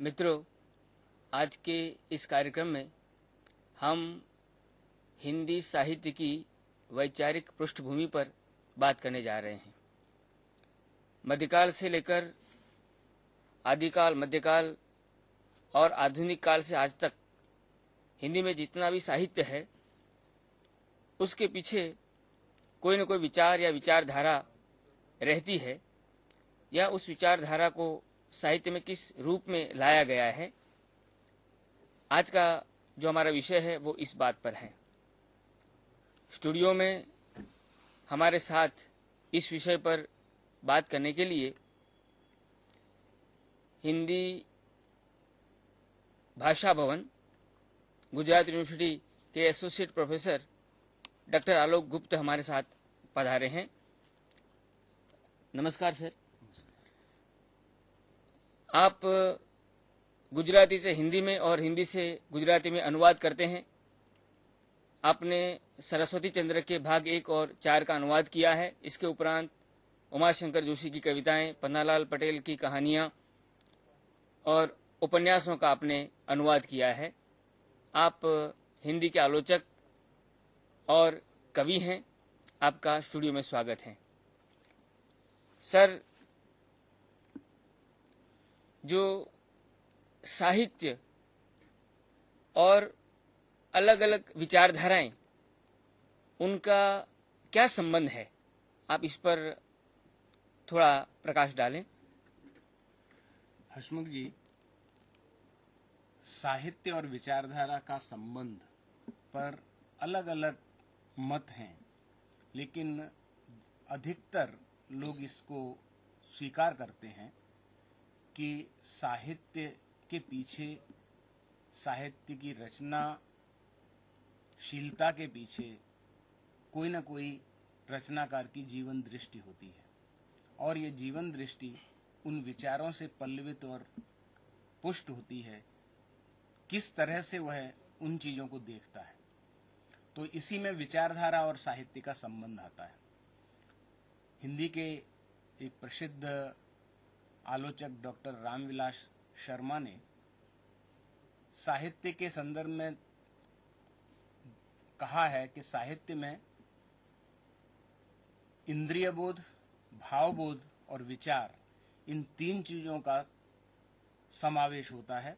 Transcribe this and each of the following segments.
मित्रों, आज के इस कार्यक्रम में हम हिंदी साहित्य की वैचारिक पृष्ठभूमि पर बात करने जा रहे हैं। मध्यकाल से लेकर आदिकाल, मध्यकाल और आधुनिक काल से आज तक हिंदी में जितना भी साहित्य है, उसके पीछे कोई न कोई विचार या विचारधारा रहती है, या उस विचारधारा को साहित्य में किस रूप में लाया गया है। आज का जो हमारा विषय है वो इस बात पर है। स्टूडियो में हमारे साथ इस विषय पर बात करने के लिए हिंदी भाषा भवन, गुजरात यूनिवर्सिटी के एसोसिएट प्रोफेसर डॉक्टर आलोक गुप्त हमारे साथ पधारे हैं। नमस्कार सर। आप गुजराती से हिंदी में और हिंदी से गुजराती में अनुवाद करते हैं। आपने सरस्वती चंद्र के भाग 1 और 4 का अनुवाद किया है। इसके उपरांत उमाशंकर जोशी की कविताएं, पन्नालाल पटेल की कहानियां और उपन्यासों का आपने अनुवाद किया है। आप हिंदी के आलोचक और कवि हैं। आपका स्टूडियो में स्वागत है। सर, जो साहित्य और अलग अलग विचारधाराएं, उनका क्या संबंध है, आप इस पर थोड़ा प्रकाश डालें। हसमुख जी, साहित्य और विचारधारा का संबंध पर अलग अलग मत हैं, लेकिन अधिकतर लोग इसको स्वीकार करते हैं कि साहित्य के पीछे, साहित्य की रचनाशीलता के पीछे कोई न कोई रचनाकार की जीवन दृष्टि होती है, और ये जीवन दृष्टि उन विचारों से पल्लवित और पुष्ट होती है किस तरह से वह उन चीज़ों को देखता है। तो इसी में विचारधारा और साहित्य का संबंध आता है। हिंदी के एक प्रसिद्ध आलोचक डॉक्टर रामविलास शर्मा ने साहित्य के संदर्भ में कहा है कि साहित्य में इंद्रिय बोध, भावबोध और विचार, इन 3 चीजों का समावेश होता है।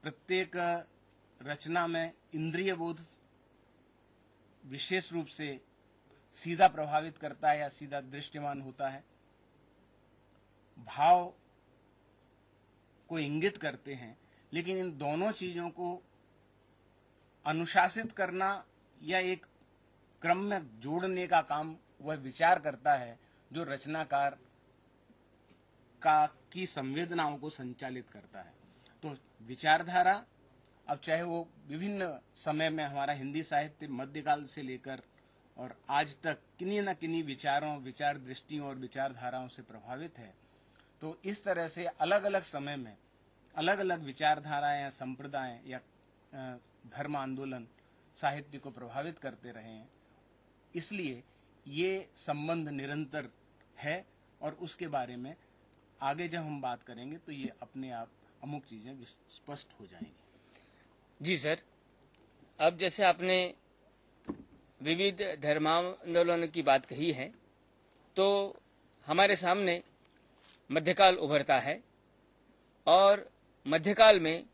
प्रत्येक रचना में इंद्रिय बोध विशेष रूप से सीधा प्रभावित करता है या सीधा दृश्यमान होता है। भाव को इंगित करते हैं, लेकिन इन दोनों चीजों को अनुशासित करना या एक क्रम में जोड़ने का काम वह विचार करता है, जो रचनाकार की संवेदनाओं को संचालित करता है। तो विचारधारा, अब चाहे वो विभिन्न समय में हमारा हिंदी साहित्य मध्यकाल से लेकर और आज तक किन्हीं न किन्हीं विचारों, विचार दृष्टियों और विचारधाराओं से प्रभावित है, तो इस तरह से अलग अलग समय में अलग अलग विचारधाराएं या संप्रदाय या धर्म आंदोलन साहित्य को प्रभावित करते रहे हैं। इसलिए ये संबंध निरंतर है, और उसके बारे में आगे जब हम बात करेंगे तो ये अपने आप अमुक चीजें स्पष्ट हो जाएंगी। जी सर, अब जैसे आपने विविध धर्मांदोलनों की बात कही है, तो हमारे सामने मध्यकाल उभरता है, और मध्यकाल में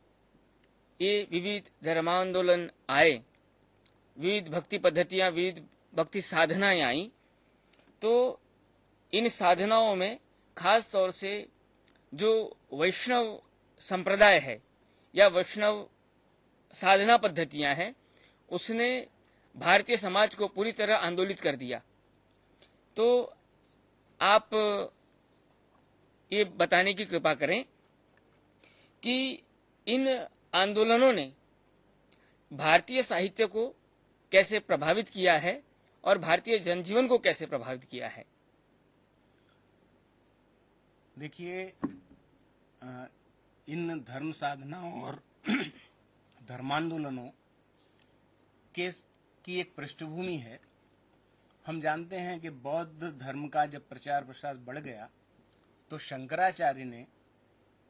ये विविध धर्मांदोलन आए, विविध भक्ति पद्धतियां, विविध भक्ति साधनाएं आई। तो इन साधनाओं में खास तौर से जो वैष्णव संप्रदाय है या वैष्णव साधना पद्धतियां हैं, उसने भारतीय समाज को पूरी तरह आंदोलित कर दिया। तो आप ये बताने की कृपा करें कि इन आंदोलनों ने भारतीय साहित्य को कैसे प्रभावित किया है और भारतीय जनजीवन को कैसे प्रभावित किया है। देखिए, इन धर्म साधनाओं और धर्मांदोलनों की एक पृष्ठभूमि है। हम जानते हैं कि बौद्ध धर्म का जब प्रचार प्रसार बढ़ गया, तो शंकराचार्य ने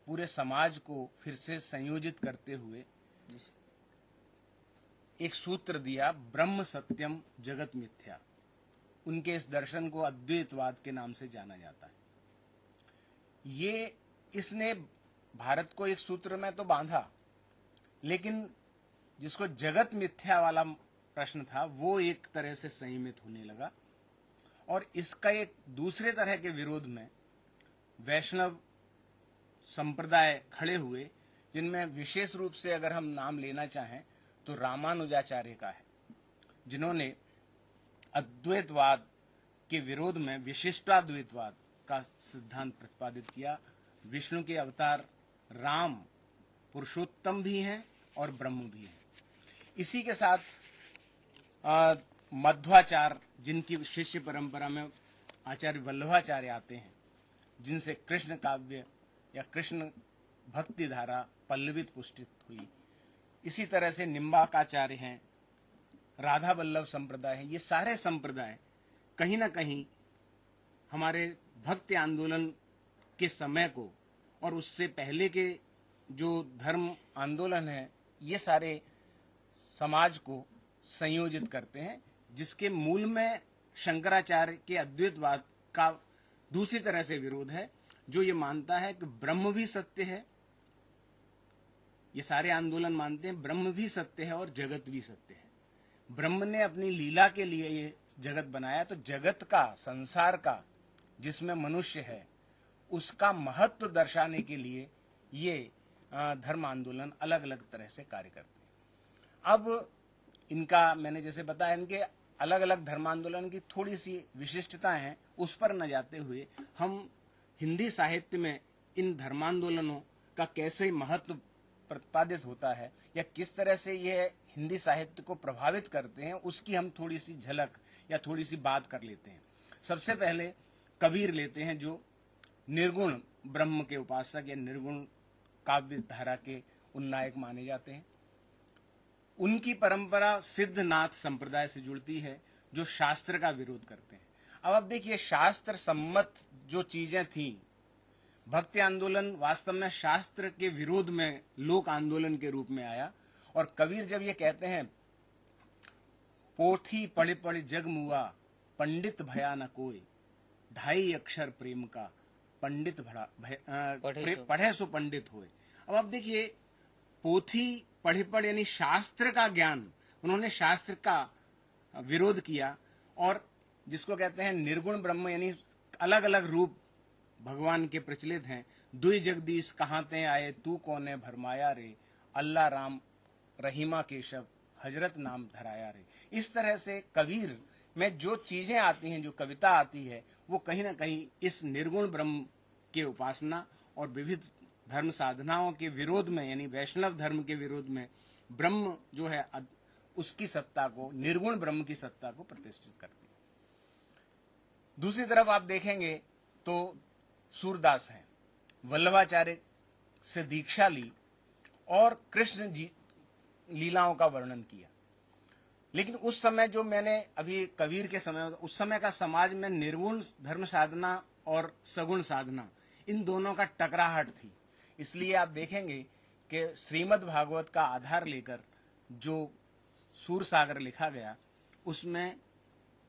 पूरे समाज को फिर से संयोजित करते हुए एक सूत्र दिया, ब्रह्म सत्यम जगत मिथ्या। उनके इस दर्शन को अद्वैतवाद के नाम से जाना जाता है। ये इसने भारत को एक सूत्र में तो बांधा, लेकिन जिसको जगत मिथ्या वाला प्रश्न था वो एक तरह से संयमित होने लगा। और इसका एक दूसरे तरह के विरोध में वैष्णव संप्रदाय खड़े हुए, जिनमें विशेष रूप से अगर हम नाम लेना चाहें तो रामानुजाचार्य का है, जिन्होंने अद्वैतवाद के विरोध में विशिष्टाद्वैतवाद का सिद्धांत प्रतिपादित किया। विष्णु के अवतार राम पुरुषोत्तम भी हैं और ब्रह्म भी हैं। इसी के साथ मध्वाचार्य, जिनकी शिष्य परंपरा में आचार्य वल्लभाचार्य आते हैं, जिनसे कृष्ण काव्य या कृष्ण भक्ति धारा पल्लवित पुष्टित हुई। इसी तरह से निम्बाकाचार्य हैं, राधा वल्लभ संप्रदाय है। ये सारे संप्रदाय कहीं ना कहीं हमारे भक्ति आंदोलन के समय को और उससे पहले के जो धर्म आंदोलन है, ये सारे समाज को संयोजित करते हैं, जिसके मूल में शंकराचार्य के अद्वैतवाद का दूसरी तरह से विरोध है, जो ये मानता है कि ब्रह्म भी सत्य है। ये सारे आंदोलन मानते हैं ब्रह्म भी सत्य है और जगत भी सत्य है। ब्रह्म ने अपनी लीला के लिए ये जगत बनाया, तो जगत का, संसार का, जिसमें मनुष्य है, उसका महत्व दर्शाने के लिए ये धर्म आंदोलन अलग अलग तरह से कार्य करते हैं। अब इनका, मैंने जैसे बताया, इनके अलग अलग धर्मांदोलन की थोड़ी सी विशिष्टताएं हैं, उस पर न जाते हुए हम हिंदी साहित्य में इन धर्मांदोलनों का कैसे महत्व प्रतिपादित होता है या किस तरह से ये हिंदी साहित्य को प्रभावित करते हैं, उसकी हम थोड़ी सी झलक या थोड़ी सी बात कर लेते हैं। सबसे पहले कबीर लेते हैं, जो निर्गुण ब्रह्म के उपासक या निर्गुण काव्य धारा के उन्नायक माने जाते हैं। उनकी परंपरा सिद्धनाथ संप्रदाय से जुड़ती है, जो शास्त्र का विरोध करते हैं। अब आप देखिए, शास्त्र सम्मत जो चीजें थी, भक्ति आंदोलन वास्तव में शास्त्र के विरोध में लोक आंदोलन के रूप में आया। और कबीर जब ये कहते हैं, पोथी पढ़े पढ़े जग मुआ, पंडित भया न कोई, 2.5 अक्षर प्रेम का, पंडित पढ़े सो पंडित होए। अब आप देखिए, पोथी पढ़े पढ़े यानी शास्त्र का ज्ञान, उन्होंने शास्त्र का विरोध किया। और जिसको कहते हैं निर्गुण ब्रह्म, यानी अलग अलग रूप भगवान के प्रचलित हैं। दुई जगदीश कहाँ ते आए, तू कौन है भरमाया रे, अल्लाह राम रहीमा केशव, हजरत नाम धराया रे। इस तरह से कबीर में जो चीजें आती हैं, जो कविता आती है, वो कहीं ना कहीं इस निर्गुण ब्रह्म के उपासना और विविध धर्म साधनाओं के विरोध में, यानी वैष्णव धर्म के विरोध में ब्रह्म जो है उसकी सत्ता को, निर्गुण ब्रह्म की सत्ता को प्रतिष्ठित करती है। दूसरी तरफ आप देखेंगे तो सूरदास हैं, वल्लभाचार्य से दीक्षा ली और कृष्ण जी लीलाओं का वर्णन किया। लेकिन उस समय, जो मैंने अभी कबीर के समय, उस समय का समाज में निर्गुण धर्म साधना और सगुण साधना, इन दोनों का टकराहट थी। इसलिए आप देखेंगे कि श्रीमद् भागवत का आधार लेकर जो सूरसागर लिखा गया, उसमें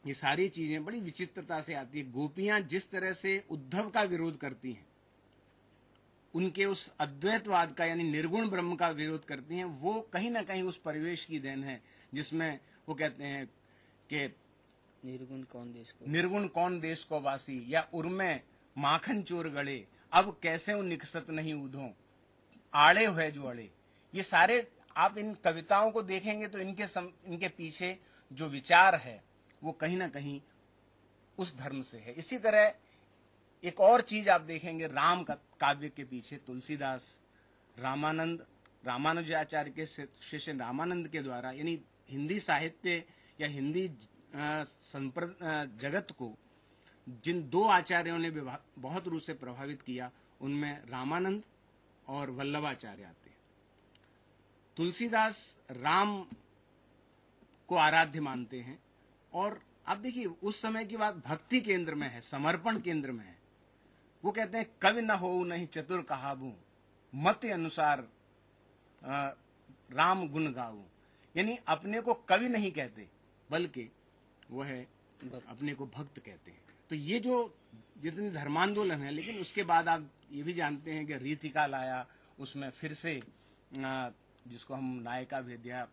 ये सारी चीजें बड़ी विचित्रता से आती है। गोपियां जिस तरह से उद्धव का विरोध करती हैं, उनके उस अद्वैतवाद का यानी निर्गुण ब्रह्म का विरोध करती हैं, वो कहीं ना कहीं उस परिवेश की देन है, जिसमें वो कहते हैं कि निर्गुण कौन देश को वासी, या उर्मे माखन चोर गड़े, अब कैसे उन निकसत नहीं उधो, आड़े हुए जो अड़े। ये सारे आप इन कविताओं को देखेंगे तो इनके पीछे जो विचार है वो कहीं ना कहीं उस धर्म से है। इसी तरह एक और चीज आप देखेंगे, राम का काव्य के पीछे तुलसीदास, रामानुजाचार्य के शिष्य रामानंद के द्वारा, यानी हिंदी साहित्य या हिंदी जगत को जिन दो आचार्यों ने बहुत रूप से प्रभावित किया, उनमें रामानंद और वल्लभाचार्य आते हैं। तुलसीदास राम को आराध्य मानते हैं, और आप देखिए उस समय की बात भक्ति केंद्र में है, समर्पण केंद्र में है। वो कहते हैं, कवि न हो नहीं चतुर कहाबू, मत अनुसार राम गुण गाऊं, यानी अपने को कवि नहीं कहते बल्कि वो है अपने को भक्त कहते हैं। तो ये जो जितने धर्मांदोलन है, लेकिन उसके बाद आप ये भी जानते हैं कि रीतिकाल आया, उसमें फिर से जिसको हम नायका भेद्या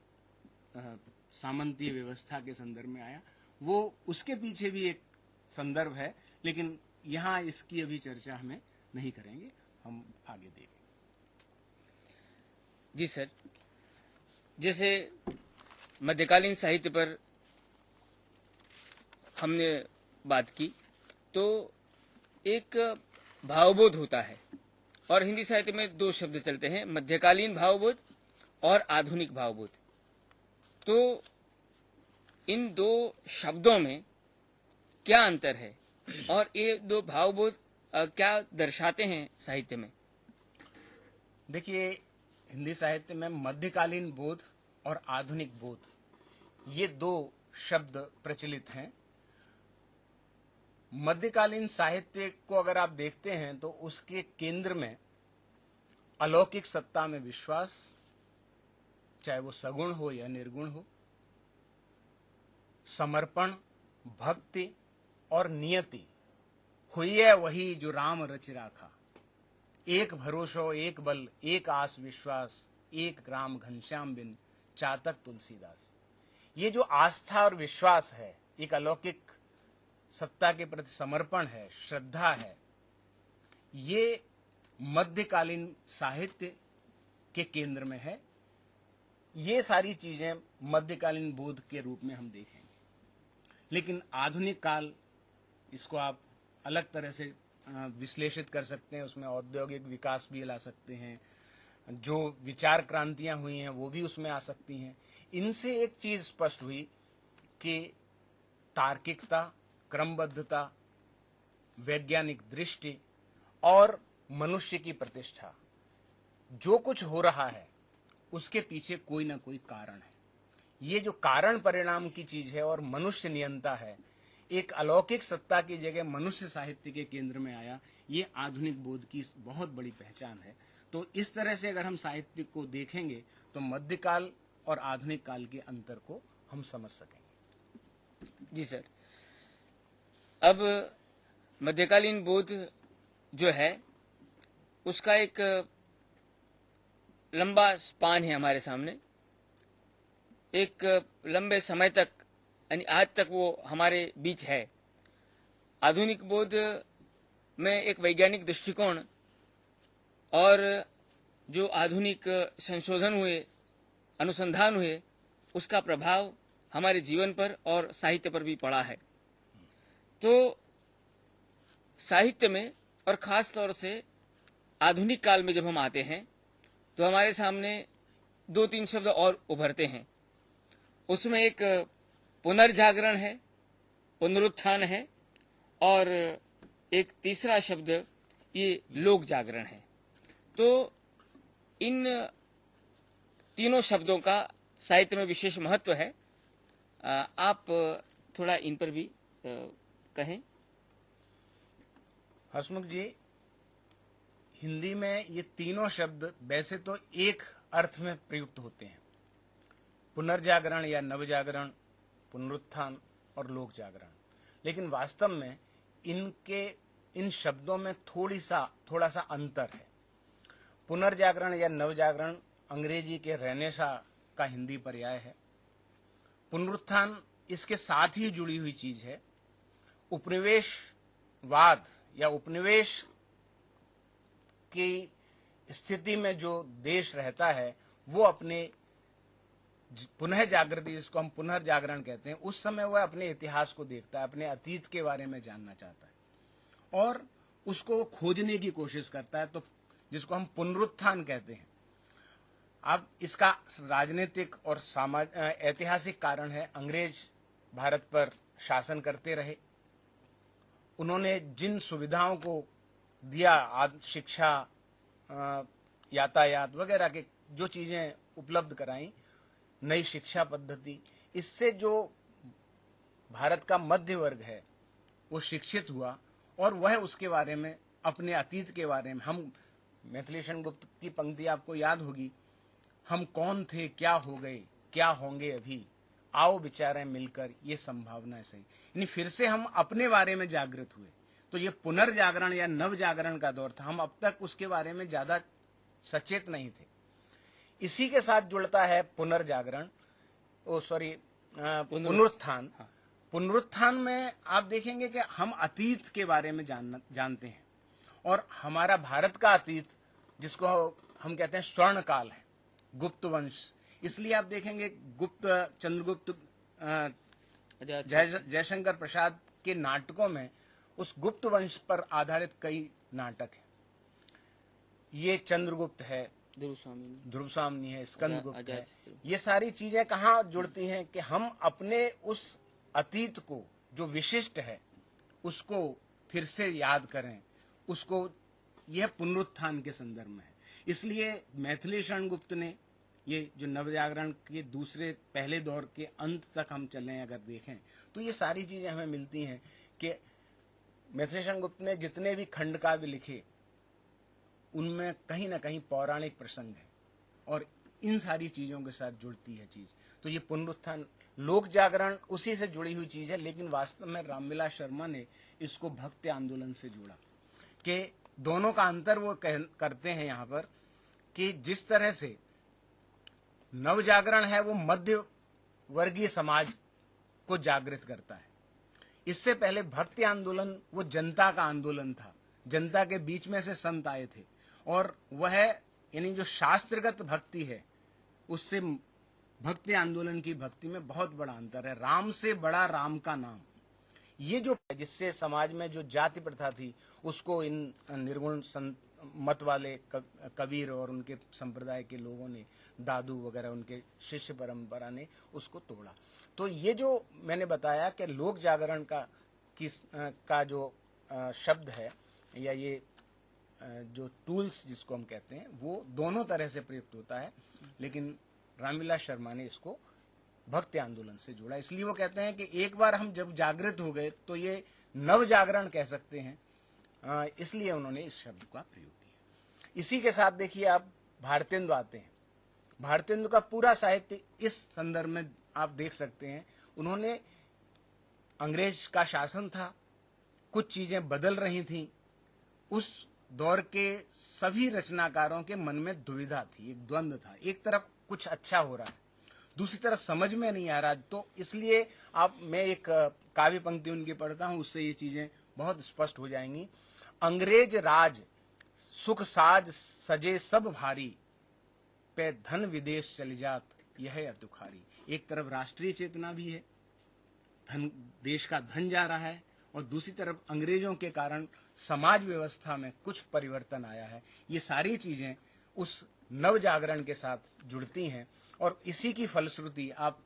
सामंतीय व्यवस्था के संदर्भ में आया, वो उसके पीछे भी एक संदर्भ है, लेकिन यहाँ इसकी अभी चर्चा हमें नहीं करेंगे, हम आगे देखेंगे। जी सर, जैसे मध्यकालीन साहित्य पर हमने बात की, तो एक भावबोध होता है और हिंदी साहित्य में दो शब्द चलते हैं, मध्यकालीन भावबोध और आधुनिक भावबोध। तो इन दो शब्दों में क्या अंतर है और ये दो भावबोध क्या दर्शाते हैं साहित्य में? देखिए, हिंदी साहित्य में मध्यकालीन बोध और आधुनिक बोध, ये दो शब्द प्रचलित हैं। मध्यकालीन साहित्य को अगर आप देखते हैं तो उसके केंद्र में अलौकिक सत्ता में विश्वास, चाहे वो सगुण हो या निर्गुण हो, समर्पण, भक्ति और नियति, हुई है वही जो राम रच राखा, एक भरोसो एक बल एक आस विश्वास, एक ग्राम घनश्याम बिन चातक तुलसीदास। ये जो आस्था और विश्वास है, एक अलौकिक सत्ता के प्रति समर्पण है, श्रद्धा है, ये मध्यकालीन साहित्य के केंद्र में है। ये सारी चीजें मध्यकालीन बोध के रूप में हम देखेंगे। लेकिन आधुनिक काल, इसको आप अलग तरह से विश्लेषित कर सकते हैं, उसमें औद्योगिक विकास भी ला सकते हैं, जो विचार क्रांतियां हुई हैं वो भी उसमें आ सकती हैं। इनसे एक चीज स्पष्ट हुई कि तार्किकता, क्रमबद्धता, वैज्ञानिक दृष्टि और मनुष्य की प्रतिष्ठा, जो कुछ हो रहा है उसके पीछे कोई ना कोई कारण है। ये जो कारण परिणाम की चीज है और मनुष्य नियंता है, एक अलौकिक सत्ता की जगह मनुष्य साहित्य के केंद्र में आया, ये आधुनिक बोध की बहुत बड़ी पहचान है। तो इस तरह से अगर हम साहित्य को देखेंगे तो मध्यकाल और आधुनिक काल के अंतर को हम समझ सकेंगे। जी सर, अब मध्यकालीन बोध जो है उसका एक लंबा स्पान है हमारे सामने, एक लंबे समय तक, यानी आज तक वो हमारे बीच है। आधुनिक बोध में एक वैज्ञानिक दृष्टिकोण और जो आधुनिक संशोधन हुए, अनुसंधान हुए, उसका प्रभाव हमारे जीवन पर और साहित्य पर भी पड़ा है। तो साहित्य में और खास तौर से आधुनिक काल में जब हम आते हैं तो हमारे सामने दो तीन शब्द और उभरते हैं। उसमें एक पुनर्जागरण है, पुनरुत्थान है, और एक तीसरा शब्द ये लोक जागरण है। तो इन तीनों शब्दों का साहित्य में विशेष महत्व है। आप थोड़ा इन पर भी कहें। हसमुख जी, हिंदी में ये तीनों शब्द वैसे तो एक अर्थ में प्रयुक्त होते हैं, पुनर्जागरण या नवजागरण, पुनरुत्थान और लोक जागरण, लेकिन वास्तव में इन शब्दों में थोड़ा सा अंतर है। पुनर्जागरण या नवजागरण अंग्रेजी के रेनेसा का हिंदी पर्याय है। पुनरुत्थान इसके साथ ही जुड़ी हुई चीज है। उपनिवेशवाद या उपनिवेश की स्थिति में जो देश रहता है वो अपने पुनः जागृति, जिसको हम पुनर्जागरण कहते हैं, उस समय वह अपने इतिहास को देखता है, अपने अतीत के बारे में जानना चाहता है और उसको खोजने की कोशिश करता है, तो जिसको हम पुनरुत्थान कहते हैं। अब इसका राजनीतिक और ऐतिहासिक कारण है, अंग्रेज भारत पर शासन करते रहे, उन्होंने जिन सुविधाओं को दिया, शिक्षा, यातायात वगैरह के जो चीजें उपलब्ध कराई, नई शिक्षा पद्धति, इससे जो भारत का मध्य वर्ग है वो शिक्षित हुआ और वह उसके बारे में, अपने अतीत के बारे में, हम मैथिलीशरण गुप्त की पंक्ति आपको याद होगी, हम कौन थे, क्या हो गए, क्या होंगे अभी, आओ विचारें मिलकर ये संभावना सही। यानी फिर से हम अपने बारे में जागृत हुए। तो ये पुनर्जागरण या नव जागरण का दौर था। हम अब तक उसके बारे में ज्यादा सचेत नहीं थे। इसी के साथ जुड़ता है पुनर्जागरण, पुनरुत्थान। पुनरुत्थान में आप देखेंगे कि हम अतीत के बारे में जानते हैं, और हमारा भारत का अतीत जिसको हम कहते हैं स्वर्ण काल है, गुप्त वंश। इसलिए आप देखेंगे चंद्रगुप्त जयशंकर प्रसाद के नाटकों में उस गुप्त वंश पर आधारित कई नाटक हैं। ये चंद्रगुप्त है, ध्रुव स्वामी है, स्कंदगुप्त है। ये सारी चीजें कहाँ जुड़ती हैं कि हम अपने उस अतीत को जो विशिष्ट है उसको फिर से याद करें, उसको, यह पुनरुत्थान के संदर्भ में है। इसलिए मैथिलीशरण गुप्त ने ये जो नवजागरण के पहले दौर के अंत तक हम चलें अगर देखें तो ये सारी चीजें हमें मिलती हैं कि मैथिलीशरण गुप्त ने जितने भी खंड काव्य लिखे उनमें कहीं ना कहीं पौराणिक प्रसंग है, और इन सारी चीजों के साथ जुड़ती है चीज। तो ये पुनरुत्थान, लोक जागरण उसी से जुड़ी हुई चीज है, लेकिन वास्तव में रामविलास शर्मा ने इसको भक्ति आंदोलन से जोड़ा। कि दोनों का अंतर वो करते हैं यहाँ पर कि जिस तरह से नव जागरण है वो मध्य वर्गीय समाज को जागृत करता है। इससे पहले भक्ति आंदोलन वो जनता का आंदोलन था, जनता के बीच में से संत आए थे, और वह यानी जो शास्त्रगत भक्ति है उससे भक्ति आंदोलन की भक्ति में बहुत बड़ा अंतर है। राम से बड़ा राम का नाम, ये जो जिससे समाज में जो जाति प्रथा थी उसको इन निर्गुण मत वाले कबीर और उनके संप्रदाय के लोगों ने, दादू वगैरह उनके शिष्य परंपरा ने उसको तोड़ा। तो ये जो मैंने बताया कि लोक जागरण का जो शब्द है या ये जो टूल्स जिसको हम कहते हैं वो दोनों तरह से प्रयुक्त होता है, लेकिन रामविलास शर्मा ने इसको भक्ति आंदोलन से जोड़ा। इसलिए वो कहते हैं कि एक बार हम जब जागृत हो गए तो ये नव जागरण कह सकते हैं, इसलिए उन्होंने इस शब्द का प्रयोग किया। इसी के साथ देखिए आप भारतेंदु आते हैं। भारतेंदु का पूरा साहित्य इस संदर्भ में आप देख सकते हैं। उन्होंने, अंग्रेज का शासन था, कुछ चीजें बदल रही थी, उस दौर के सभी रचनाकारों के मन में दुविधा थी, एक द्वंद्व था। एक तरफ कुछ अच्छा हो रहा है, दूसरी तरफ समझ में नहीं आ रहा। तो इसलिए मैं एक काव्य पंक्ति उनकी पढ़ता हूं, उससे ये चीजें बहुत स्पष्ट हो जाएंगी। अंग्रेज राज सुख साज सजे सब भारी, पे धन विदेश चली जात यह अतुखारी। एक तरफ राष्ट्रीय चेतना भी है, देश का धन जा रहा है, और दूसरी तरफ अंग्रेजों के कारण समाज व्यवस्था में कुछ परिवर्तन आया है। ये सारी चीजें उस नव जागरण के साथ जुड़ती हैं, और इसी की फलश्रुति आप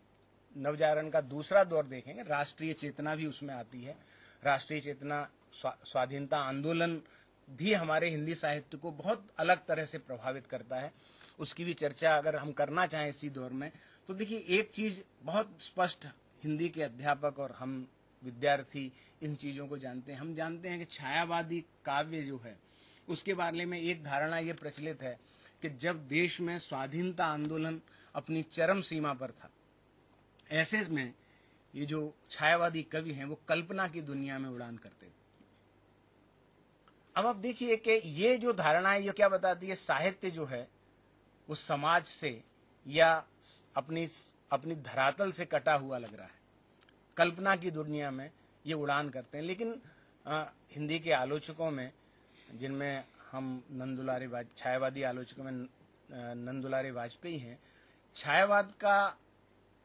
नवजागरण का दूसरा दौर देखेंगे, राष्ट्रीय चेतना भी उसमें आती है। राष्ट्रीय चेतना, स्वाधीनता आंदोलन भी हमारे हिंदी साहित्य को बहुत अलग तरह से प्रभावित करता है। उसकी भी चर्चा अगर हम करना चाहें इसी दौर में, तो देखिए एक चीज बहुत स्पष्ट, हिंदी के अध्यापक और हम विद्यार्थी इन चीजों को जानते हैं। हम जानते हैं कि छायावादी काव्य जो है उसके बारे में एक धारणा ये प्रचलित है कि जब देश में स्वाधीनता आंदोलन अपनी चरम सीमा पर था, ऐसे में ये जो छायावादी कवि हैं वो कल्पना की दुनिया में उड़ान करते थे। अब आप देखिए कि ये जो धारणा है ये क्या बताती है, साहित्य जो है वो समाज से या अपनी धरातल से कटा हुआ लग रहा है, कल्पना की दुनिया में ये उड़ान करते हैं। लेकिन हिंदी के आलोचकों में, जिनमें हम छायावादी आलोचकों में नंदुलारे वाजपेयी हैं, छायावाद का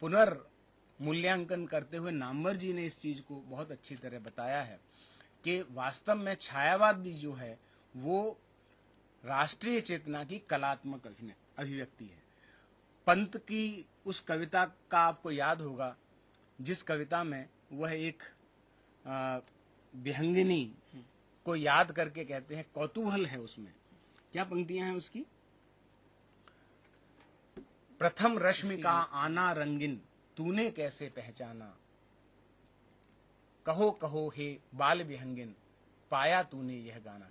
पुनर्मूल्यांकन करते हुए नामवर जी ने इस चीज को बहुत अच्छी तरह बताया है कि वास्तव में छायावाद भी जो है वो राष्ट्रीय चेतना की कलात्मक अभिव्यक्ति है। पंत की उस कविता का आपको याद होगा, जिस कविता में वह एक विहंगिनी को याद करके कहते हैं, कौतूहल है उसमें। क्या पंक्तियां हैं उसकी? प्रथम रश्मि का आना रंगिन तूने कैसे पहचाना, कहो कहो हे बाल विहंगिन पाया तूने यह गाना।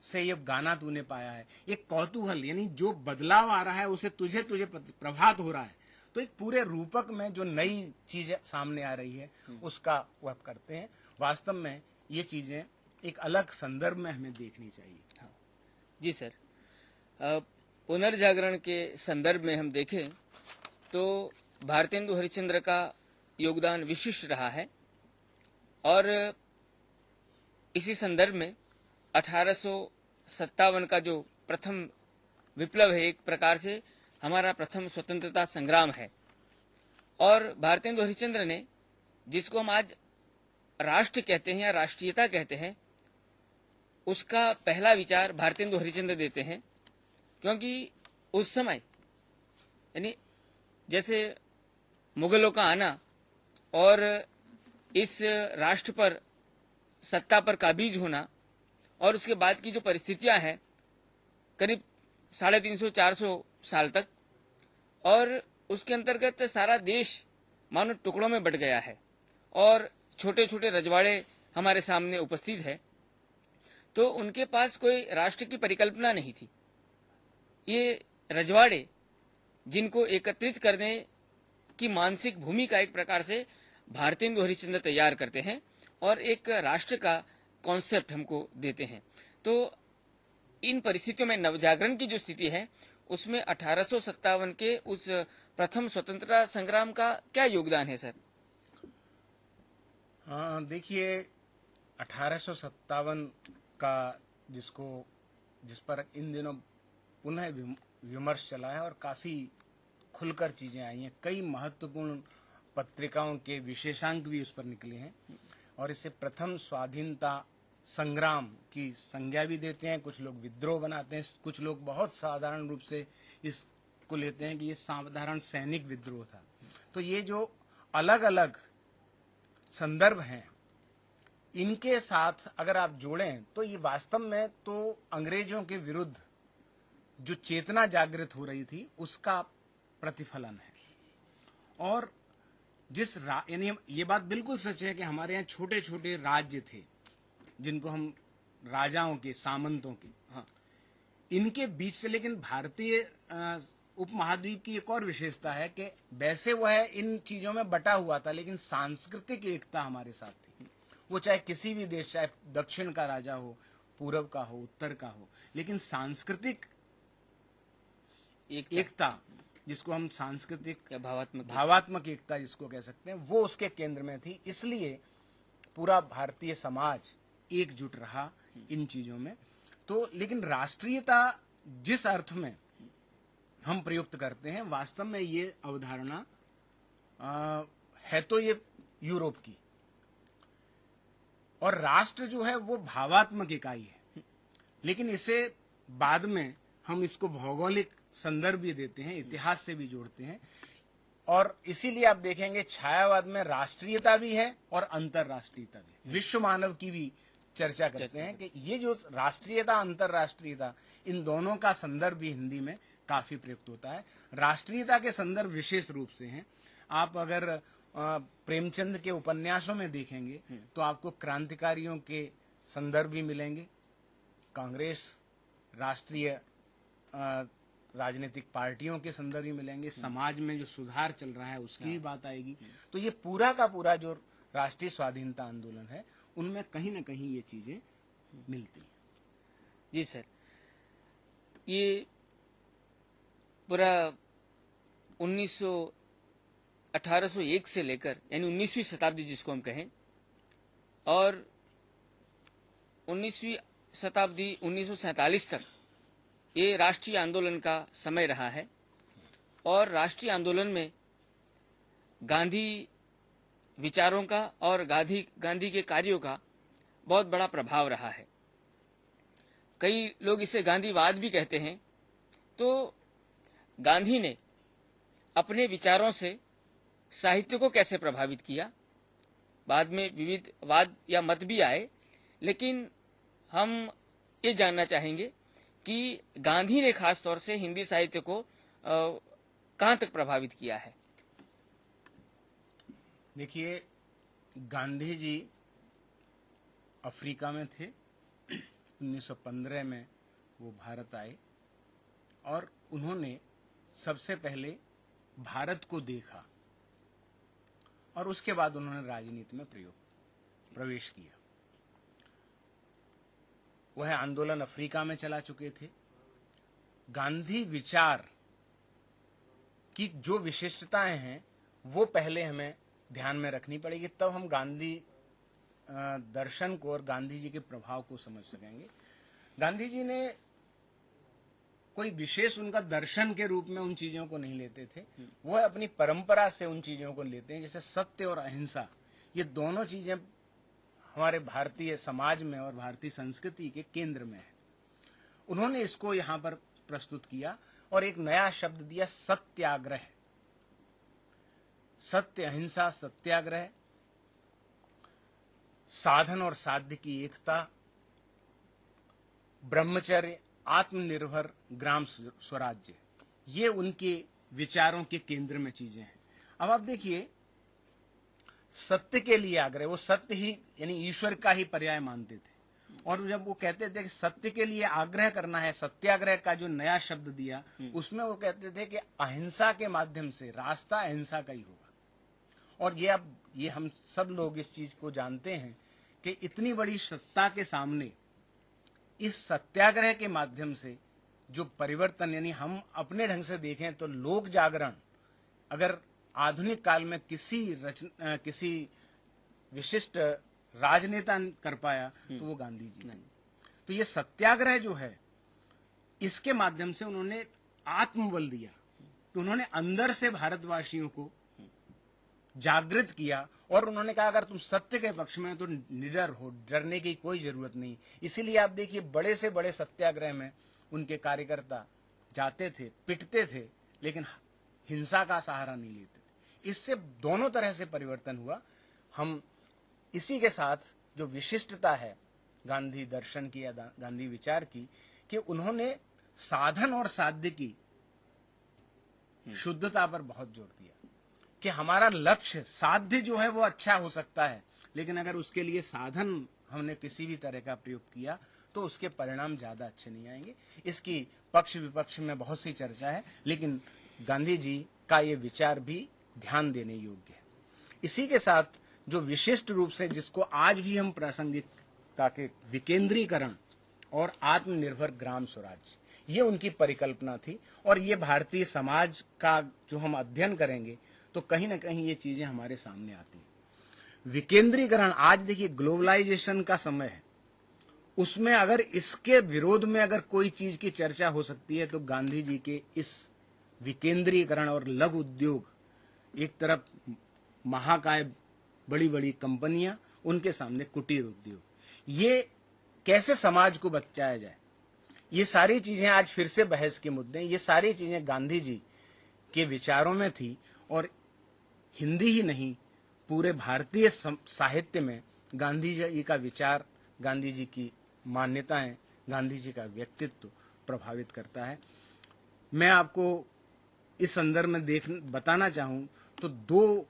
से ये गाना तूने पाया है, एक कौतूहल, यानी जो बदलाव आ रहा है उसे तुझे तुझे प्रभात हो रहा है। तो एक पूरे रूपक में जो नई चीजें सामने आ रही है उसका वह करते हैं। वास्तव में ये चीजें एक अलग संदर्भ में हमें देखनी चाहिए। जी सर, पुनर्जागरण के संदर्भ में हम देखें तो भारतेंदु हरिश्चंद्र का योगदान विशिष्ट रहा है और इसी संदर्भ में 1857 का जो प्रथम विप्लव है, एक प्रकार से हमारा प्रथम स्वतंत्रता संग्राम है। और भारतेंदु हरिश्चंद्र ने, जिसको हम आज राष्ट्र कहते हैं या राष्ट्रीयता कहते हैं, उसका पहला विचार भारतेंदु हरिश्चंद्र देते हैं। क्योंकि उस समय यानी जैसे मुगलों का आना और इस राष्ट्र पर सत्ता पर काबिज होना और उसके बाद की जो परिस्थितियां हैं करीब 350-400 साल तक, और उसके अंतर्गत सारा देश मानो टुकड़ों में बट गया है और छोटे छोटे रजवाड़े हमारे सामने उपस्थित है, तो उनके पास कोई राष्ट्र की परिकल्पना नहीं थी। ये रजवाड़े जिनको एकत्रित करने की मानसिक भूमिका एक प्रकार से भारतेंदु हरिश्चंद्र तैयार करते हैं और एक राष्ट्र का कॉन्सेप्ट हमको देते हैं। तो इन परिस्थितियों में नवजागरण की जो स्थिति है उसमें 1857 के उस प्रथम स्वतंत्रता संग्राम का क्या योगदान है सर? देखिए 1857 का जिस पर इन दिनों पुनः विमर्श चला है और काफी खुलकर चीजें आई हैं, कई महत्वपूर्ण पत्रिकाओं के विशेषांक भी उस पर निकले हैं और इसे प्रथम स्वाधीनता संग्राम की संज्ञा भी देते हैं। कुछ लोग विद्रोह बनाते हैं, कुछ लोग बहुत साधारण रूप से इसको लेते हैं कि ये साधारण सैनिक विद्रोह था। तो ये जो अलग अलग संदर्भ हैं, इनके साथ अगर आप जोड़ें तो ये वास्तव में तो अंग्रेजों के विरुद्ध जो चेतना जागृत हो रही थी उसका प्रतिफलन है। और यानी ये बात बिल्कुल सच है कि हमारे यहाँ छोटे छोटे राज्य थे जिनको हम राजाओं के, सामंतों के, हाँ, इनके बीच से, लेकिन भारतीय उपमहाद्वीप की एक और विशेषता है कि वैसे वह इन चीजों में बटा हुआ था लेकिन सांस्कृतिक एकता हमारे साथ थी। वो चाहे किसी भी देश, चाहे दक्षिण का राजा हो, पूर्व का हो, उत्तर का हो, लेकिन सांस्कृतिक एकता जिसको हम सांस्कृतिक भावात्मक एकता जिसको कह सकते हैं, वो उसके केंद्र में थी। इसलिए पूरा भारतीय समाज एकजुट रहा इन चीजों में। तो लेकिन राष्ट्रीयता जिस अर्थ में हम प्रयुक्त करते हैं, वास्तव में ये अवधारणा है तो ये यूरोप की, और राष्ट्र जो है वो भावात्मक इकाई है, लेकिन इसे बाद में हम इसको भौगोलिक संदर्भ भी देते हैं, इतिहास से भी जोड़ते हैं। और इसीलिए आप देखेंगे छायावाद में राष्ट्रीयता भी है और अंतरराष्ट्रीयता भी, विश्व मानव की भी चर्चा करते हैं कि ये जो राष्ट्रीयता, अंतरराष्ट्रीयता, इन दोनों का संदर्भ भी हिंदी में काफी प्रयुक्त होता है। राष्ट्रीयता के संदर्भ विशेष रूप से हैं। आप अगर प्रेमचंद के उपन्यासों में देखेंगे तो आपको क्रांतिकारियों के संदर्भ भी मिलेंगे, कांग्रेस, राष्ट्रीय राजनीतिक पार्टियों के संदर्भ भी मिलेंगे, समाज में जो सुधार चल रहा है उसकी भी बात आएगी। तो ये पूरा का पूरा जो राष्ट्रीय स्वाधीनता आंदोलन है उनमें कहीं ना कहीं ये चीजें मिलती हैं। जी सर, ये पूरा 1801 से लेकर यानी 19वीं शताब्दी जिसको हम कहें, और 19वीं शताब्दी 1947 तक ये राष्ट्रीय आंदोलन का समय रहा है। और राष्ट्रीय आंदोलन में गांधी विचारों का और गांधी के कार्यों का बहुत बड़ा प्रभाव रहा है। कई लोग इसे गांधीवाद भी कहते हैं। तो गांधी ने अपने विचारों से साहित्य को कैसे प्रभावित किया, बाद में विविध वाद या मत भी आए, लेकिन हम ये जानना चाहेंगे कि गांधी ने खास तौर से हिंदी साहित्य को कहां तक प्रभावित किया है। देखिए, गांधी जी अफ्रीका में थे, 1915 में वो भारत आए और उन्होंने सबसे पहले भारत को देखा और उसके बाद उन्होंने राजनीति में प्रवेश किया। वह आंदोलन अफ्रीका में चला चुके थे। गांधी विचार की जो विशिष्टताएं हैं वो पहले हमें ध्यान में रखनी पड़ेगी, तब हम गांधी दर्शन को और गांधी जी के प्रभाव को समझ सकेंगे। गांधी जी ने कोई विशेष उनका दर्शन के रूप में उन चीजों को नहीं लेते थे, वह अपनी परंपरा से उन चीजों को लेते हैं। जैसे सत्य और अहिंसा, ये दोनों चीजें हमारे भारतीय समाज में और भारतीय संस्कृति के केंद्र में है। उन्होंने इसको यहाँ पर प्रस्तुत किया और एक नया शब्द दिया, सत्याग्रह। सत्य, अहिंसा, सत्याग्रह, साधन और साध्य की एकता, ब्रह्मचर्य, आत्मनिर्भर ग्राम स्वराज्य, ये उनके विचारों के केंद्र में चीजें हैं। अब आप देखिए, सत्य के लिए आग्रह, वो सत्य ही यानी ईश्वर का ही पर्याय मानते थे, और जब वो कहते थे कि सत्य के लिए आग्रह करना है, सत्याग्रह का जो नया शब्द दिया उसमें वो कहते थे कि अहिंसा के माध्यम से रास्ता अहिंसा का ही होगा। और ये हम सब लोग इस चीज को जानते हैं कि इतनी बड़ी सत्ता के सामने इस सत्याग्रह के माध्यम से जो परिवर्तन, यानी हम अपने ढंग से देखें तो लोक जागरण अगर आधुनिक काल में किसी विशिष्ट राजनेता कर पाया तो वो गांधी जी। तो ये सत्याग्रह जो है, इसके माध्यम से उन्होंने आत्मबल दिया, तो उन्होंने अंदर से भारतवासियों को जागृत किया और उन्होंने कहा अगर तुम सत्य के पक्ष में तो निडर हो, डरने की कोई जरूरत नहीं। इसीलिए आप देखिए, बड़े से बड़े सत्याग्रह में उनके कार्यकर्ता जाते थे, पिटते थे, लेकिन हिंसा का सहारा नहीं लेते थे। इससे दोनों तरह से परिवर्तन हुआ। हम इसी के साथ जो विशिष्टता है गांधी दर्शन की या गांधी विचार की, कि उन्होंने साधन और साध्य की शुद्धता पर बहुत जोर दिया कि हमारा लक्ष्य साध्य जो है वो अच्छा हो सकता है, लेकिन अगर उसके लिए साधन हमने किसी भी तरह का प्रयोग किया तो उसके परिणाम ज्यादा अच्छे नहीं आएंगे। इसकी पक्ष विपक्ष में बहुत सी चर्चा है, लेकिन गांधी जी का ये विचार भी ध्यान देने योग्य है। इसी के साथ जो विशिष्ट रूप से जिसको आज भी हम प्रासंगिकता के विकेंद्रीकरण और आत्मनिर्भर ग्राम स्वराज्य, ये उनकी परिकल्पना थी। और ये भारतीय समाज का जो हम अध्ययन करेंगे तो कहीं ना कहीं ये चीजें हमारे सामने आती हैं। विकेंद्रीकरण, आज देखिए ग्लोबलाइजेशन का समय है, उसमें अगर इसके विरोध में अगर कोई चीज की चर्चा हो सकती है तो गांधी जी के इस विकेंद्रीकरण और लघु उद्योग, एक तरफ महाकाय बड़ी बड़ी कंपनियां, उनके सामने कुटीर उद्योग, ये कैसे समाज को बचाया जाए, ये सारी चीजें आज फिर से बहस के मुद्दे हैं। ये सारी चीजें गांधी जी के विचारों में थी और हिंदी ही नहीं, पूरे भारतीय साहित्य में गांधी जी का विचार, गांधी जी की मान्यताएं, गांधी जी का व्यक्तित्व प्रभावित करता है। मैं आपको इस संदर्भ में बताना चाहूं तो दो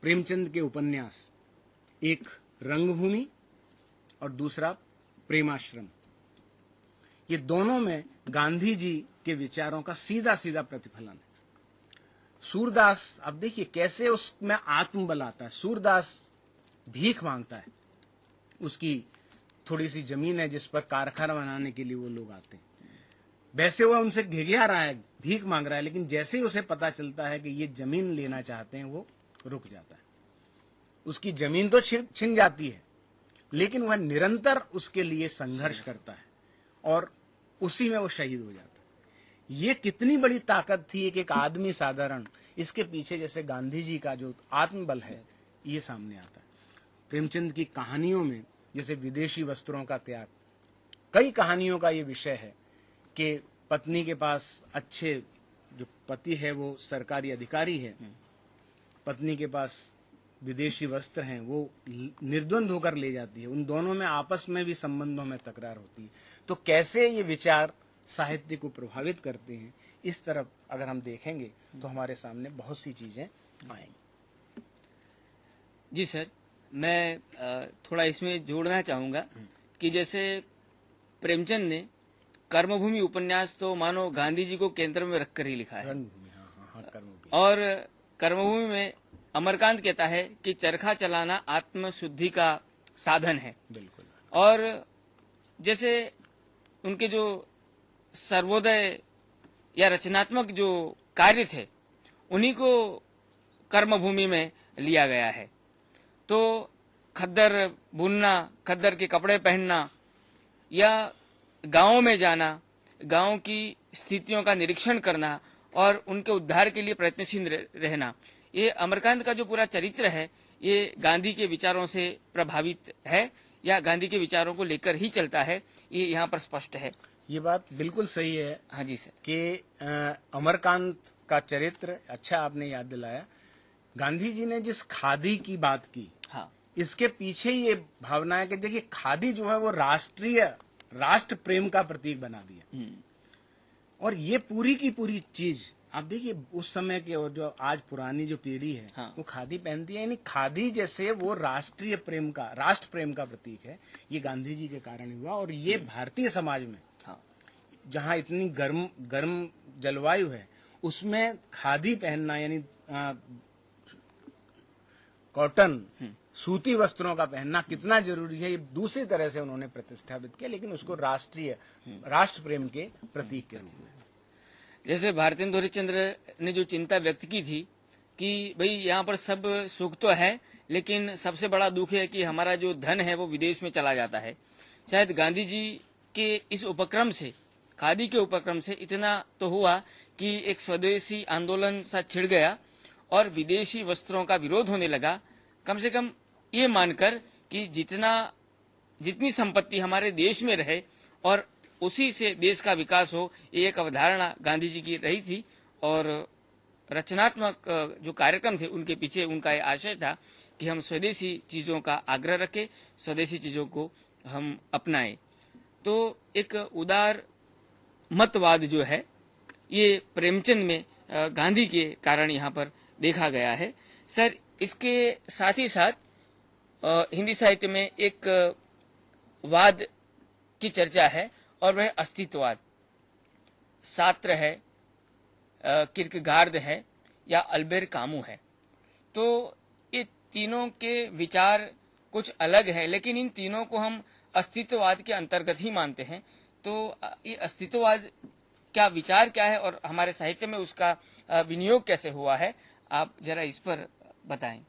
प्रेमचंद के उपन्यास, एक रंगभूमि और दूसरा प्रेमाश्रम, ये दोनों में गांधी जी के विचारों का सीधा सीधा प्रतिफलन है। सूरदास, अब देखिए कैसे उसमें आत्मबल आता है। सूरदास भीख मांगता है, उसकी थोड़ी सी जमीन है जिस पर कारखाना बनाने के लिए वो लोग आते हैं। वैसे वह उनसे घिघिया रहा है, भीख मांग रहा है, लेकिन जैसे ही उसे पता चलता है कि ये जमीन लेना चाहते हैं वो रुक जाता है। उसकी जमीन तो छिन जाती है, लेकिन वह निरंतर उसके लिए संघर्ष करता है और उसी में वो शहीद हो जाता है। ये कितनी बड़ी ताकत थी एक आदमी साधारण, इसके पीछे जैसे गांधी जी का जो आत्मबल है ये सामने आता है। प्रेमचंद की कहानियों में जैसे विदेशी वस्त्रों का त्याग, कई कहानियों का ये विषय है कि पत्नी के पास अच्छे, जो पति है वो सरकारी अधिकारी है, पत्नी के पास विदेशी वस्त्र हैं, वो निर्द्वंद होकर ले जाती है। उन दोनों में आपस में भी संबंधों में तकरार होती है। तो कैसे ये विचार साहित्य को प्रभावित करते हैं, इस तरफ अगर हम देखेंगे तो हमारे सामने बहुत सी चीजें आएंगी। जी सर, मैं थोड़ा इसमें जोड़ना चाहूँगा कि जैसे प्रेमचंद ने कर्मभूमि उपन्यास तो मानो गांधी जी को केंद्र में रखकर ही लिखा है। रंगभूमि, हाँ हाँ हाँ, कर्मभूमि। और कर्मभूमि में अमरकांत कहता है कि चरखा चलाना आत्मशुद्धि का साधन है। बिल्कुल। और जैसे उनके जो सर्वोदय या रचनात्मक जो कार्य थे उन्हीं को कर्मभूमि में लिया गया है। तो खद्दर बुनना, खद्दर के कपड़े पहनना या गांवों में जाना, गांव की स्थितियों का निरीक्षण करना और उनके उद्धार के लिए प्रयत्नशील रहना, ये अमरकांत का जो पूरा चरित्र है ये गांधी के विचारों से प्रभावित है या गांधी के विचारों को लेकर ही चलता है, ये यहाँ पर स्पष्ट है। ये बात बिल्कुल सही है। हाँ जी सर। कि अमरकांत का चरित्र, अच्छा आपने याद दिलाया। गांधी जी ने जिस खादी की बात की, हाँ, इसके पीछे ये भावना है कि देखिए खादी जो है वो राष्ट्र प्रेम का प्रतीक बना दिया। और ये पूरी की पूरी चीज आप देखिए उस समय के और जो आज पुरानी जो पीढ़ी है, हाँ, वो खादी पहनती है, यानी खादी जैसे वो राष्ट्र प्रेम का प्रतीक है। ये गांधी जी के कारण हुआ। और ये भारतीय समाज में, हाँ, जहाँ इतनी गर्म जलवायु है, उसमें खादी पहनना यानी कॉटन, सूती वस्त्रों का पहनना कितना जरूरी है, ये दूसरी तरह से उन्होंने प्रतिष्ठापित किया, लेकिन उसको राष्ट्र प्रेम के प्रतीक के रूप में। जैसे भारतेंदु हरिश्चंद्र ने जो चिंता व्यक्त की थी कि भाई यहाँ पर सब सुख तो है लेकिन सबसे बड़ा दुख है कि हमारा जो धन है वो विदेश में चला जाता है। शायद गांधी जी के इस उपक्रम से, खादी के उपक्रम से इतना तो हुआ कि एक स्वदेशी आंदोलन सा छिड़ गया और विदेशी वस्त्रों का विरोध होने लगा। कम से कम ये मानकर कि जितनी संपत्ति हमारे देश में रहे और उसी से देश का विकास हो, ये एक अवधारणा गांधी जी की रही थी। और रचनात्मक जो कार्यक्रम थे उनके पीछे उनका ये आशय था कि हम स्वदेशी चीजों का आग्रह रखें, स्वदेशी चीजों को हम अपनाएं। तो एक उदार मतवाद जो है ये प्रेमचंद में गांधी के कारण यहाँ पर देखा गया है। सर, इसके साथ ही साथ हिंदी साहित्य में एक वाद की चर्चा है और वह अस्तित्ववाद। सार्त्र है, किर्केगार्ड है या अल्बेर कामू है। तो ये तीनों के विचार कुछ अलग है लेकिन इन तीनों को हम अस्तित्ववाद के अंतर्गत ही मानते हैं। तो ये अस्तित्ववाद क्या विचार क्या है और हमारे साहित्य में उसका विनियोग कैसे हुआ है, आप जरा इस पर बताएं।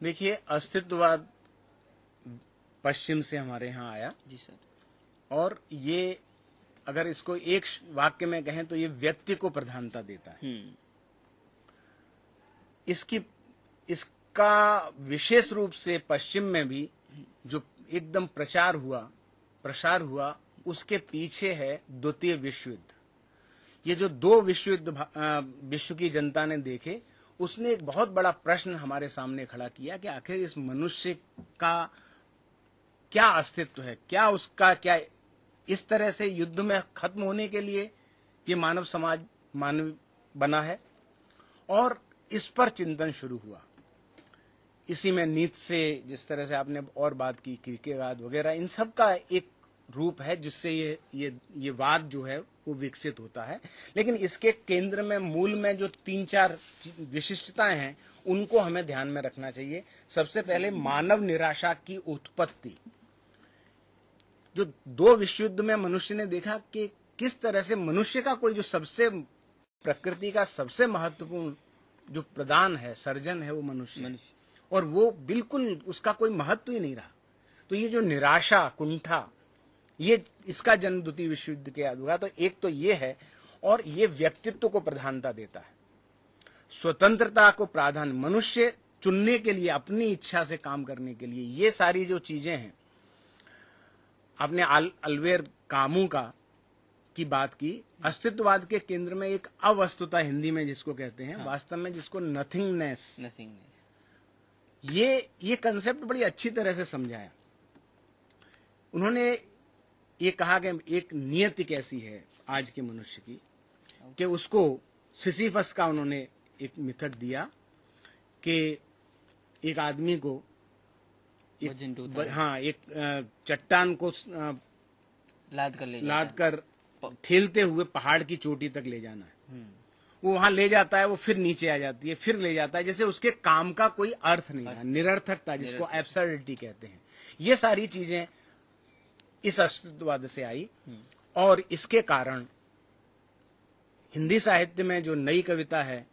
देखिए, अस्तित्ववाद पश्चिम से हमारे यहाँ आया। जी सर। और ये अगर इसको एक वाक्य में कहें तो ये व्यक्ति को प्रधानता देता है। इसका विशेष रूप से पश्चिम में भी जो एकदम प्रसार हुआ उसके पीछे है द्वितीय विश्व युद्ध। ये जो दो विश्व युद्ध विश्व की जनता ने देखे, उसने एक बहुत बड़ा प्रश्न हमारे सामने खड़ा किया कि आखिर इस मनुष्य का क्या अस्तित्व है, क्या उसका क्या इस तरह से युद्ध में खत्म होने के लिए ये मानव समाज मानव बना है। और इस पर चिंतन शुरू हुआ। इसी में नीत्शे से, जिस तरह से आपने और बात की, किर्केगार्ड वगैरह, इन सब का एक रूप है जिससे ये वाद जो है वो विकसित होता है। लेकिन इसके केंद्र में, मूल में जो 3-4 विशिष्टताएं हैं उनको हमें ध्यान में रखना चाहिए। सबसे पहले मानव निराशा की उत्पत्ति। जो दो विश्व युद्ध में मनुष्य ने देखा कि किस तरह से मनुष्य का कोई जो सबसे प्रकृति का सबसे महत्वपूर्ण जो प्रदान है, सर्जन है, वो मनुष्य, और वो बिल्कुल उसका कोई महत्व ही नहीं रहा। तो ये जो निराशा, कुंठा, ये इसका जन्म द्वितीय विश्व युद्ध के बाद हुआ। तो एक तो ये है, और ये व्यक्तित्व को प्रधानता देता है, स्वतंत्रता को प्राधान्य, मनुष्य चुनने के लिए, अपनी इच्छा से काम करने के लिए, ये सारी जो चीजें हैं। आपने अल्बेर कामू की बात की। अस्तित्ववाद के केंद्र में एक अवस्तुता, हिंदी में जिसको कहते हैं, वास्तव में जिसको नथिंगनेस, ये कंसेप्ट बड़ी अच्छी तरह से समझाया। उन्होंने ये कहा कि एक नियति कैसी है आज के मनुष्य की, कि उसको सिसिफस का उन्होंने एक मिथक दिया कि एक आदमी को एक चट्टान को लाद कर ले जाता लाद कर ठेलते हुए पहाड़ की चोटी तक ले जाना है। वो वहां ले जाता है, वो फिर नीचे आ जाती है, फिर ले जाता है, जैसे उसके काम का कोई अर्थ नहीं है, निरर्थकता जिसको एब्सर्डिटी कहते हैं। ये सारी चीजें इस अस्तित्ववाद से आई और इसके कारण हिंदी साहित्य में जो नई कविता है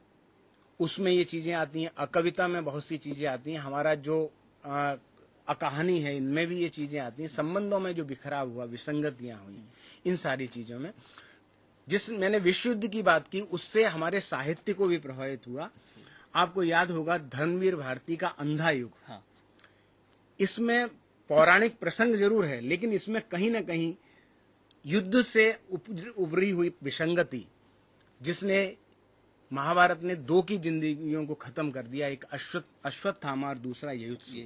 उसमें ये चीजें आती हैं, अकविता में बहुत सी चीजें आती हैं, हमारा जो अकहानी है इनमें भी ये चीजें आती हैं, संबंधों में जो बिखराव हुआ, विसंगतियां हुई, इन सारी चीजों में। जिस मैंने विश्व युद्ध की बात की उससे हमारे साहित्य को भी प्रभावित हुआ। आपको याद होगा धर्मवीर भारती का अंधा युग, हाँ। इसमें पौराणिक प्रसंग जरूर है लेकिन इसमें कहीं ना कहीं युद्ध से उभरी हुई विसंगति, जिसने महाभारत ने दो की जिंदगियों को खत्म कर दिया, एक अश्वत्थामा और दूसरा युयुत्सु।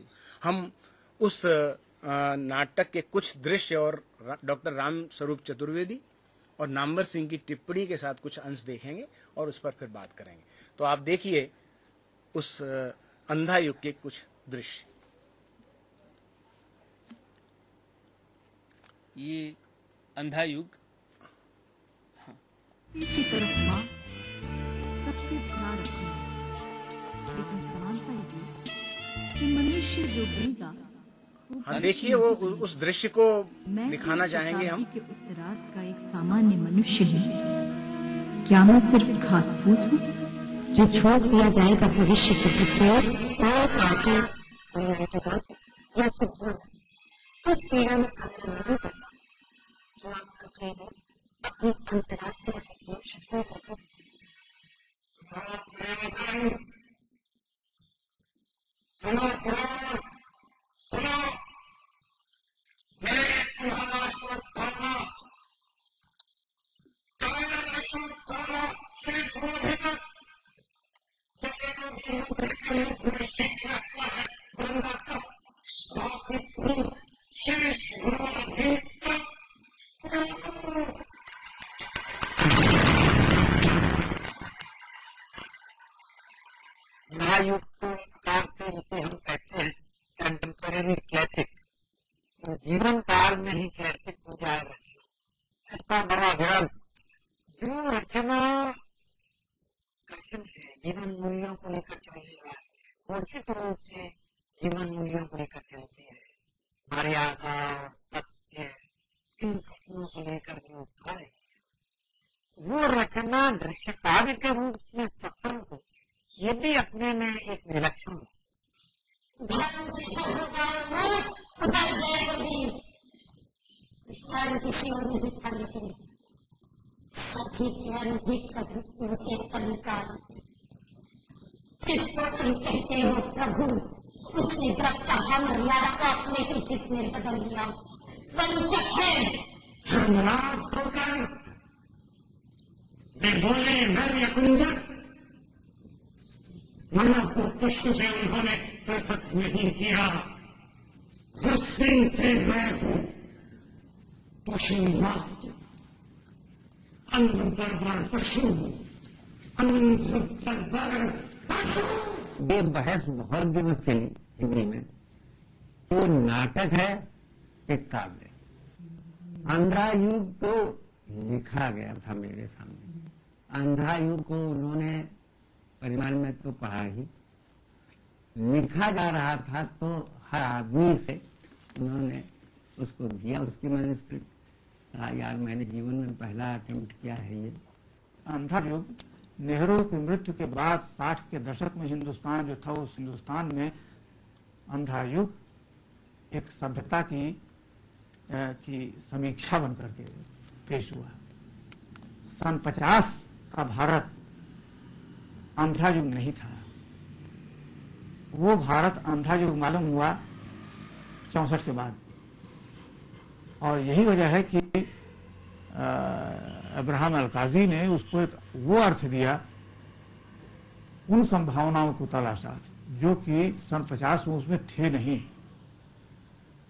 हम उस नाटक के कुछ दृश्य और डॉक्टर राम स्वरूप चतुर्वेदी और नामवर सिंह की टिप्पणी के साथ कुछ अंश देखेंगे और उस पर फिर बात करेंगे। तो आप देखिए उस अंधा युग के कुछ दृश्य। ये अंधा युग। तीसरी तरफ माँ सबसे ध्यान रखना, लेकिन समानता ये कि मनुष्य जो बनेगा। हाँ, देखिए वो उस दृश्य को दिखाना चाहेंगे हम। के उत्तरार्ध का एक सामान्य मनुष्य है। क्या मैं सिर्फ घास फूस हूँ जो छोड़ दिया जाएगा भविष्य के प्रयोग और काटे या सिद्ध उस पीड़ा में सामना नहीं करता जो आप करते हैं अपनी अंतरात्मा के समक्ष करते हैं। युग को एक प्रकार से जिसे हम कहते हैं कंटेम्परेरी क्लासिक, तो जीवन काल में ही क्लासिक हो जाए रचना, ऐसा बड़ा ग्रंथ जो रचना कठिन है, जीवन मूल्यों को लेकर चलने वाली है, घोषित रूप से जीवन मूल्यों को लेकर चलती है, मर्यादा सत्य इन प्रश्नों को लेकर जो उठा रही है, वो रचना दृश्य काव्य के रूप में सफल हो, ये भी अपने में एक विलक्षण है। धर्म जिधर होगा मौत उधर जाएगा वीर। धर्म किसी और नहीं था लेकिन सभी धर्म भी प्रभुत्व से कर्मचारी। जिसको तुम कहते हो प्रभु, उसने जब चाहा मर्यादा को अपने ही हित में बदल लिया। वंचक है। धर्मराज होकर वे बोले नर या कुंजर, मानव को पशु से उन्होंने पृथक नहीं किया। उस दिन से मैं हूं पशु मात्र, अंध पर पशु, अंध पर पशु। ये बहस बहुत दिनों चली हिंदी में। वो नाटक है एक काव्य। अंधा युग को लिखा गया था मेरे सामने। अंधा युग को उन्होंने परिवार में तो पढ़ा ही, लिखा जा रहा था तो हर आदमी से उन्होंने उसको दिया, उसकी मैन्युस्क्रिप्ट। यार मैंने जीवन में पहला अटेम्प्ट किया है ये। अंधा युग नेहरू की मृत्यु के बाद 60 के दशक में हिंदुस्तान जो था, उस हिंदुस्तान में अंधा युग एक सभ्यता की समीक्षा बन करके पेश हुआ। सन 50 का भारत अंधा युग नहीं था। वो भारत अंधा युग मालूम हुआ 64 के बाद, और यही वजह है कि अब्राहम अल-काजी ने उसको एक वो अर्थ दिया, उन संभावनाओं को तलाशा जो कि सन 50 में उसमें थे नहीं।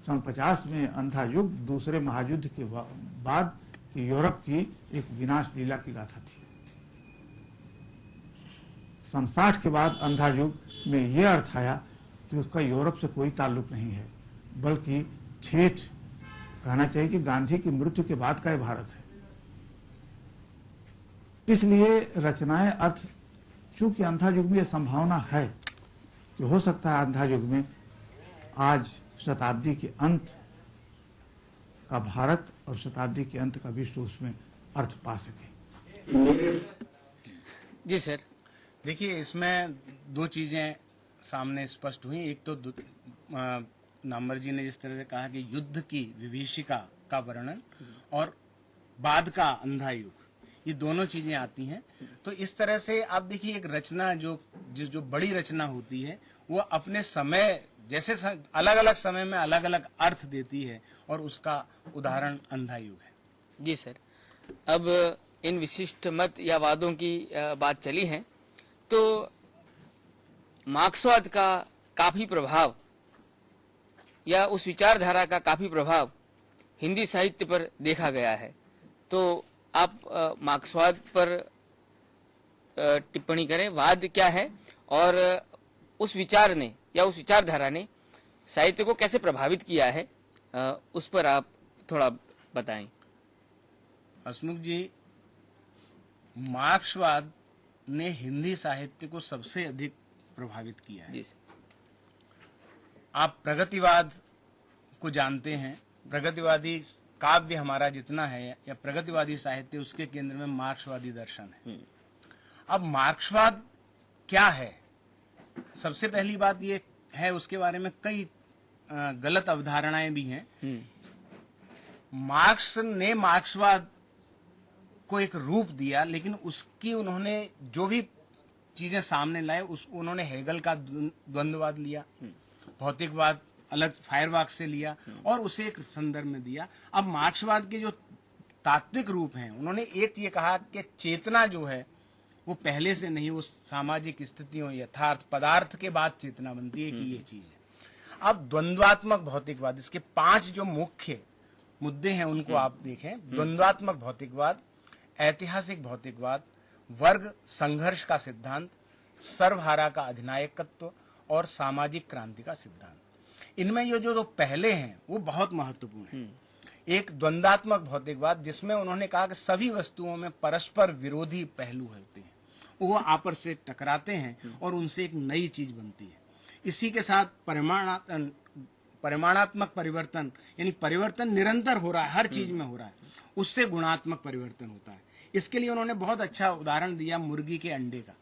सन 50 में अंधा युग दूसरे महायुद्ध के बाद की यूरोप की एक विनाश लीला की गाथा थी। सन 60 के बाद अंधा युग में यह अर्थ आया कि उसका यूरोप से कोई ताल्लुक नहीं है, बल्कि ठेठ कहना चाहिए कि गांधी की मृत्यु के बाद का ये भारत है। इसलिए रचनाएं अर्थ, चूंकि अंधा युग में यह संभावना है कि हो सकता है अंधा युग में आज शताब्दी के अंत का भारत और शताब्दी के अंत का विश्व उसमें अर्थ पा सके। जी सर। देखिए, इसमें दो चीजें सामने स्पष्ट हुई। एक तो नामवर जी ने जिस तरह से कहा कि युद्ध की विभीषिका का वर्णन और बाद का अंधा युग, ये दोनों चीजें आती हैं। तो इस तरह से आप देखिए, एक रचना जो बड़ी रचना होती है वो अपने समय, जैसे अलग अलग समय में अलग अलग अर्थ देती है, और उसका उदाहरण अंधा युग है। जी सर। अब इन विशिष्ट मत या वादों की बात चली है, तो मार्क्सवाद का काफी प्रभाव या उस विचारधारा का काफी प्रभाव हिंदी साहित्य पर देखा गया है। तो आप मार्क्सवाद पर टिप्पणी करें, वाद क्या है और उस विचार ने या उस विचारधारा ने साहित्य को कैसे प्रभावित किया है, उस पर आप थोड़ा बताएं। हसमुख जी, मार्क्सवाद ने हिंदी साहित्य को सबसे अधिक प्रभावित किया है। जी। आप प्रगतिवाद को जानते हैं। प्रगतिवादी काव्य हमारा जितना है या प्रगतिवादी साहित्य, उसके केंद्र में मार्क्सवादी दर्शन है। अब मार्क्सवाद क्या है? सबसे पहली बात ये है, उसके बारे में कई गलत अवधारणाएं भी हैं। मार्क्स ने मार्क्सवाद को एक रूप दिया, लेकिन उसकी उन्होंने जो भी चीजें सामने लाए, उन्होंने हेगल का द्वंद्ववाद लिया, भौतिकवाद अलग फायरवाक से लिया और उसे एक संदर्भ में दिया। अब मार्क्सवाद के जो तात्विक रूप हैं, उन्होंने एक ये कहा कि चेतना जो है वो पहले से नहीं, वो सामाजिक स्थितियों, यथार्थ, पदार्थ के बाद चेतना बनती है कि ये चीज है। अब द्वंद्वात्मक भौतिकवाद, इसके 5 जो मुख्य मुद्दे हैं उनको आप देखें। द्वंद्वात्मक भौतिकवाद, ऐतिहासिक भौतिकवाद, वर्ग संघर्ष का सिद्धांत, सर्वहारा का अधिनायकत्व और सामाजिक क्रांति का सिद्धांत। इनमें ये जो पहले हैं वो बहुत महत्वपूर्ण है। एक द्वंद्वात्मक भौतिकवाद, जिसमें उन्होंने कहा कि सभी वस्तुओं में परस्पर विरोधी पहलू होते हैं, वो आपस से टकराते हैं और उनसे एक नई चीज बनती है। इसी के साथ परिमाणात्मक परिवर्तन, यानी परिवर्तन निरंतर हो रहा है, हर चीज में हो रहा है, उससे गुणात्मक परिवर्तन होता है। इसके लिए उन्होंने बहुत अच्छा उदाहरण दिया मुर्गी के अंडे का।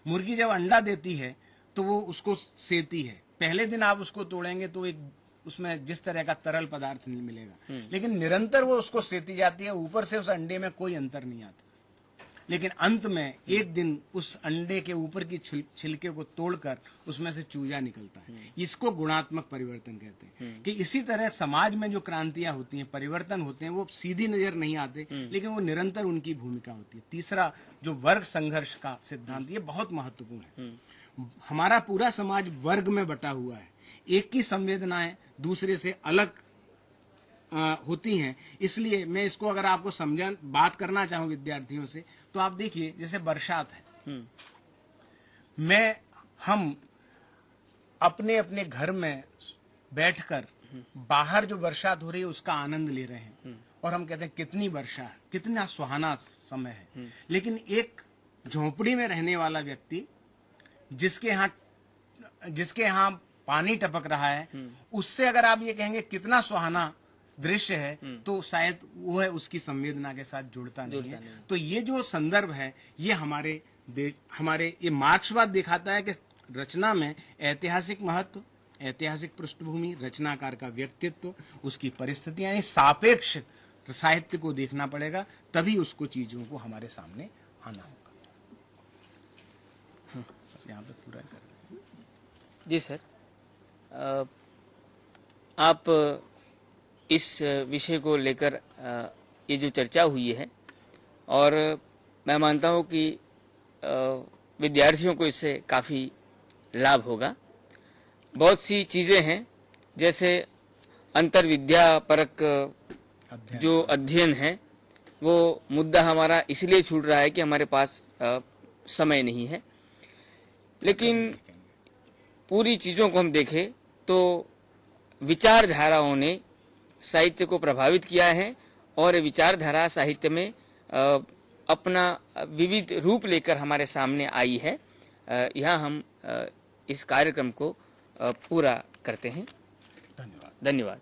मुर्गी जब अंडा देती है तो वो उसको सेती है। पहले दिन आप उसको तोड़ेंगे तो एक उसमें जिस तरह का तरल पदार्थ नहीं मिलेगा, लेकिन निरंतर वो उसको सेती जाती है, ऊपर से उस अंडे में कोई अंतर नहीं आता। लेकिन अंत में एक दिन उस अंडे के ऊपर की छिलके को तोड़कर उसमें से चूजा निकलता है। इसको गुणात्मक परिवर्तन कहते हैं। कि इसी तरह समाज में जो क्रांतियां होती हैं, परिवर्तन होते हैं, वो सीधी नजर नहीं आते, लेकिन वो निरंतर उनकी भूमिका होती है। तीसरा जो वर्ग संघर्ष का सिद्धांत, ये बहुत महत्वपूर्ण है। हमारा पूरा समाज वर्ग में बटा हुआ है, एक की संवेदनाएं दूसरे से अलग होती हैं। इसलिए मैं इसको अगर आपको बात करना चाहूं विद्यार्थियों से, तो आप देखिए जैसे बरसात है, हम अपने अपने घर में बैठकर बाहर जो बरसात हो रही है उसका आनंद ले रहे हैं, और हम कहते हैं कितनी वर्षा है, कितना सुहाना समय है। लेकिन एक झोंपड़ी में रहने वाला व्यक्ति, जिसके यहाँ पानी टपक रहा है, उससे अगर आप ये कहेंगे कितना सुहाना दृश्य है, तो शायद वो है उसकी संवेदना के साथ जुड़ता नहीं है। तो ये जो संदर्भ है, ये हमारे ये मार्क्सवाद दिखाता है कि रचना में ऐतिहासिक महत्व, ऐतिहासिक पृष्ठभूमि, रचनाकार का व्यक्तित्व, उसकी परिस्थितियां, यानी सापेक्ष साहित्य को देखना पड़ेगा, तभी उसको चीजों को हमारे सामने आना होगा। यहाँ पे पूरा कर रहे हैं। जी सर, आप इस विषय को लेकर ये जो चर्चा हुई है, और मैं मानता हूँ कि विद्यार्थियों को इससे काफ़ी लाभ होगा। बहुत सी चीज़ें हैं, जैसे अंतर्विद्या परक जो अध्ययन है, वो मुद्दा हमारा इसलिए छूट रहा है कि हमारे पास समय नहीं है। लेकिन पूरी चीज़ों को हम देखें तो विचारधाराओं ने साहित्य को प्रभावित किया है और विचारधारा साहित्य में अपना विविध रूप लेकर हमारे सामने आई है। यहाँ हम इस कार्यक्रम को पूरा करते हैं। धन्यवाद। धन्यवाद।